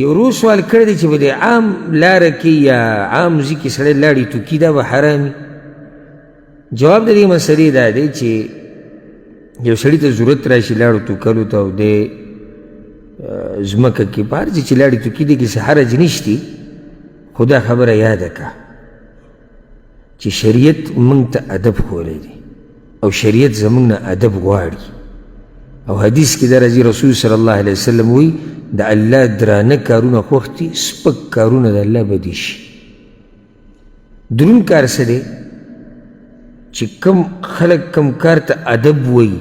یو ورو سوال کړی دی چې په دې عام لاره کې یا عام ځای کې سړی لاړې توکي دا به حرام وي؟ جواب د دې مسلې دا دی چې یو سړي ته ضرورت راشي لاړو توکلو ته او دی ځمکه کې په هر ځای چې لاړې توکي دی کې څه حرج نشتي، خو دا خبره یاده کړه چې شریعت موږ ته ادب ښوولی دی او شریعت زموږ نه ادب غواړي. او حدیث کې دا راځي رسول صلی الله علیه وسلم وایي د الله درانه کارونه خوښ دي، سپک کارونه د الله بدي شي. دروند کار څه دی چې کوم خلک کوم کار ته ادب وایي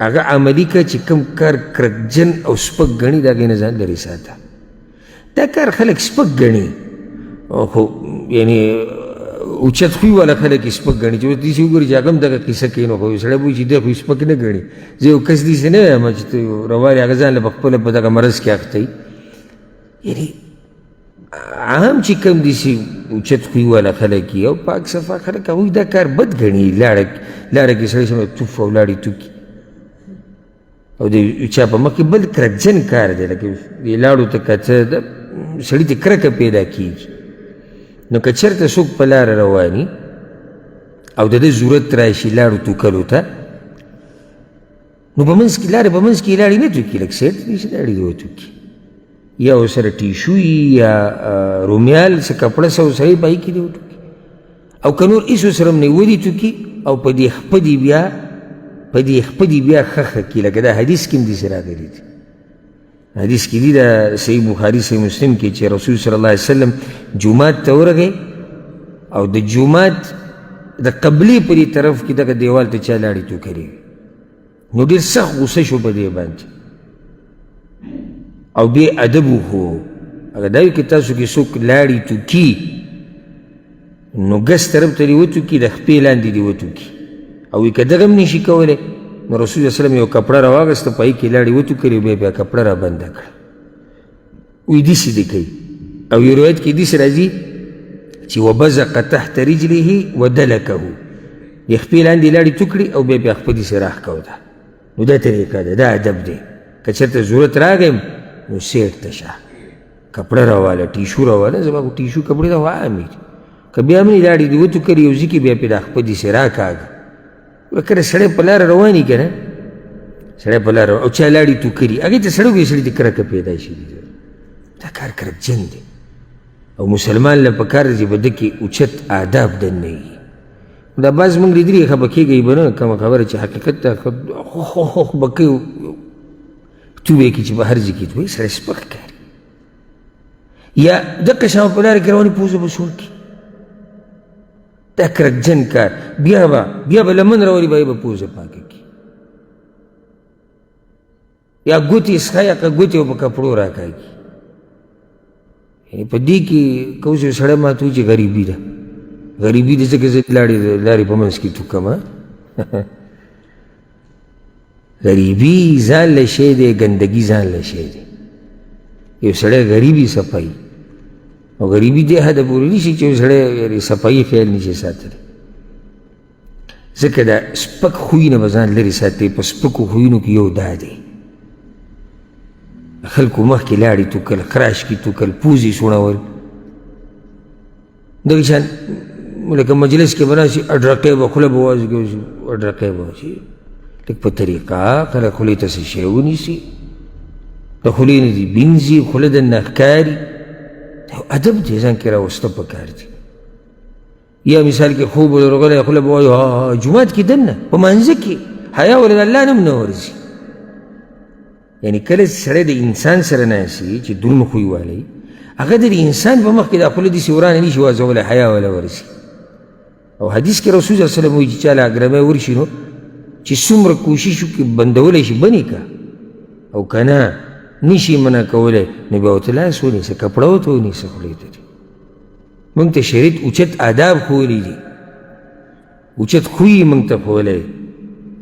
هغه عملي که، چې کوم کار کرکجن او سپک ګڼي د هغې نه ځان لرې ساته. دا کار خلک سپک ګڼي، خو یعنې اوچت خوی والا خلک یې سپک ګڼي چې اوس داسې وګوري چې هغه هم دغه قصه کوي، نو خو یو سړی به وایي چې دی خو یې سپک نه ګڼي. زه یو کس داسې نه یم چې روان یې هغه ځان له پخپله په دغه مرض کې اخته وي. یعنې عام چې کوم داسې اوچت خوی والا خلک وي او پاک صفا خلک هغوی دا کار بد ګڼي. لاره کې سړی سمه توف او لاړې توکي او د چا په مخ کې بل کرکجن کار دی، لکه دې لاړو ته که څه سړي ته کرکه پیدا کېږي. نو که چېرته څوک په لاره رواني او د ده ضرورت راشي لاړو توکلو ته، نو په منځ کې لارې په منځ کې یې لاړې نه توکي، لږ سیټ دې چې لاړې دې وتوکي، یا ورسره ټیشو یا رومیال څه کپړه څه ورسره یې په هغې کې دې وټوکي. او که نور هېڅ ورسره هم نه ودې توکي او په دې خپه دې بیا خښه کي، لکه دا حدیث کې هم داسې راغلي دي. حدیث کې دي دا صحیح بخاري صحیح مسلم کې چې رسول صلی الله علیه وسلم جومات ته ورغی او د جومات د قبلې په دې طرف کې دغه دیوال ته چا لاړې توکلې وي، نو ډېر سخت غصه شو په دې باندې او بې ادب وښو. هغه دا وي که تاسو کې څوک لاړې توکي نو ګس طرف ته دې وتوکي، د خپې لاندې دې وتوکي. او که دغه هم نشي کولی نو رسول الله وسلم یو کپړه راواغسته په هغې کې لاړې وتوکلې، بیا کپړه را بنده کړه. وایي داسې دې کوي. او یو روایت کې داسې راځي چې وبزق تحت رجله ودلکه، د خپې لاندې لاړې تو کړي او بیا خپه داسې راښکوده. نو دا طریقه ده، دا ادب دی. که چېرته ضرورت راغی نو سیټ ته شه، کپړه راواله، ټیشو راواله. زما خو ټیشو کپړې ته خو عامې دي، که بیا هم لاړې دې وتو کړي یو ځای کې بیا پرې دا خپه داسې راکاږه. کله سړی په لاره رواني که نه، سړی په لاره او چا لاړې تو کړي هغې ته سړی سړي ته کرکه پیدا شي. دا کار کرکجن دی او مسلمان له پکار دی چې په ده کې اوچت آداب دننه وي. دا بعض موږ لیدلي خفه کېږئ به نه، کومه خبره چې حقیقت ته خو به کوي تو به یې کړي چې په هر ځای کې وایي سړی سپک ښکاري. یا دقه شان په لاره کې رواني پوزه به سوړ کړي، دا کرکجن کار. بیا به لمن راولي به یې به پوزه پاکه کړي، یا ګوتې څښي که ګوتې به په کپړو راکاږي. یعنې په دې کې که اوس یو سړی ما ته وایي چې غریبي ده، غریبي ده ځکه زه لارې په منځ کې توکم. غریبي ځان له شی دی، ګندګي ځان له شی دی. یو سړی غریبي صفایي او غریبي دې حده پورې نه شي چې یو سړی صفایي خیال نه شي ساتلی. ځکه دا سپک خوی نه به ځان لرې ساتي. په سپکو خویونو کې یو دا دی خلکو مخکې لاړې توکل، خراش کې توکل، پوزې سوڼول. دغه شان لکه مجلس کې به ناست اډرکی به خوله به وازو کې اډرکی به وشي، لږ په طریقه خلک خولې ته څه شی ونیسي، د خولې نه دې بینځي، خوله دننه ښکاري. ادب دې ځان کې راوسته پکار دي. یا مثال کې خوب ورغلی خوله به وایي جومات کې دننه په مانځه کې حیا ولې د الله نه هم نه ورځي. یعنې کله سړی د انسان سره ناستي چې دروند خوی والی، هغه د انسان په مخ کې دا خوله داسې ورانه نه شي وازولی، حیا وله ورځي. او حدیث کې رسول صلی الله علیه وسلم وایي چې چا له اګرمی ورشي نو چې څومره کوشش وکړي بندولی شي بند یې که، او که نه نشي منع کولی نو بیا ورته لاس ونیسه، کپړه ورته ونیسه خولې ته. موږ ته شریعت اوچت آداب ښوولی دي، اوچت خوی یې موږ ته ښوولی،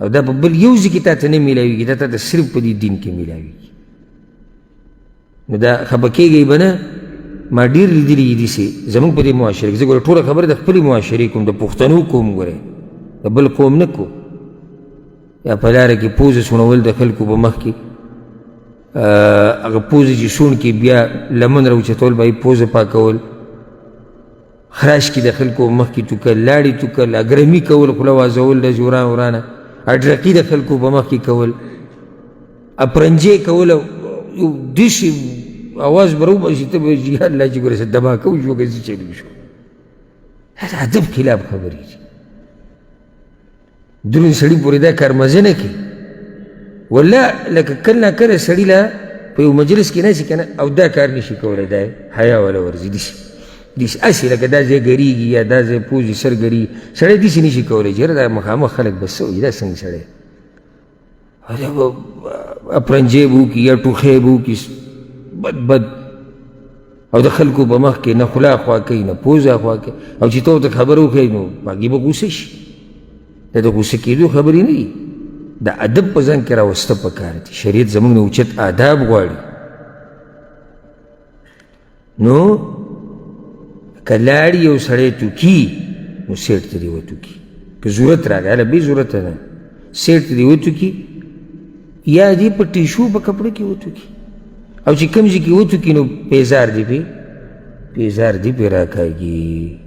او دا په بل یو ځای کې تا ته نه میلاویږي، دا تا ته صرف په دې دین کې میلاویږي. نو دا خفه کېږئ به نه. ما ډېر لیدلي دي داسې زموږ په دې معاشره کې. زه ګوره ټوله خبره د خپلې معاشرې کوم، د پښتنو کوم، ګورئ د بل قوم نه کوم. یا په لاره کې پوزه سوڼول د خلکو په مخ کې هغه پوزې چې سوڼ کې بیا لمن راوچتول به یې پوزه پاکول، خراش کې د خلکو مخکې ټوکل، لاړې ټوکل، اګرمي کول، خوله وازول د وران ورانه، اډرقي د خلکو په مخکې کول، اپرنجې کول، یو داسې اواز به راوباسي ته به یا الله چې ګوره څه دماکه وشو که څه چلو شو. دا ادب خلاف خبرې دي. دروند سړي پورې دا کار مزه نه کوي. والله لکه کله ناکله سړي له په یو مجلس کې ناستي که نه او دا کار نشي کولی، دا حیا والا ورځي داسې هسې لکه دا ځای ګریږي یا دا ځای پوزې سر ګریږي، سړی داسې نشي کولی چې یاره دا مخامخ خلک به څه وایي، دا څنګه سړی اپرنجې به وکړي یا ټوخی به وکړي بد او د خلکو په مخ کې نه خوله خوا کوي نه پوزه خوا کوي، او چې ته ورته خبره وکړې نو هغې به غوسه شي. دا د غوسه کېدو خبرې نه دي، د ادب په ځان کې راوسته پکار دي. شریعت زموږ نه اوچت آداب غواړي. نو که لاړي یو سړی ټوکي نو سیټ ته دې وټوکي، که ضرورت راغی، هله بې ضرورته نه، سیټ ته دې وټوکي یا دې په ټیشو په کپړه کې وټوکي، او چې کوم ځای کې وټوکي نو پیزار دې پې راکاږي.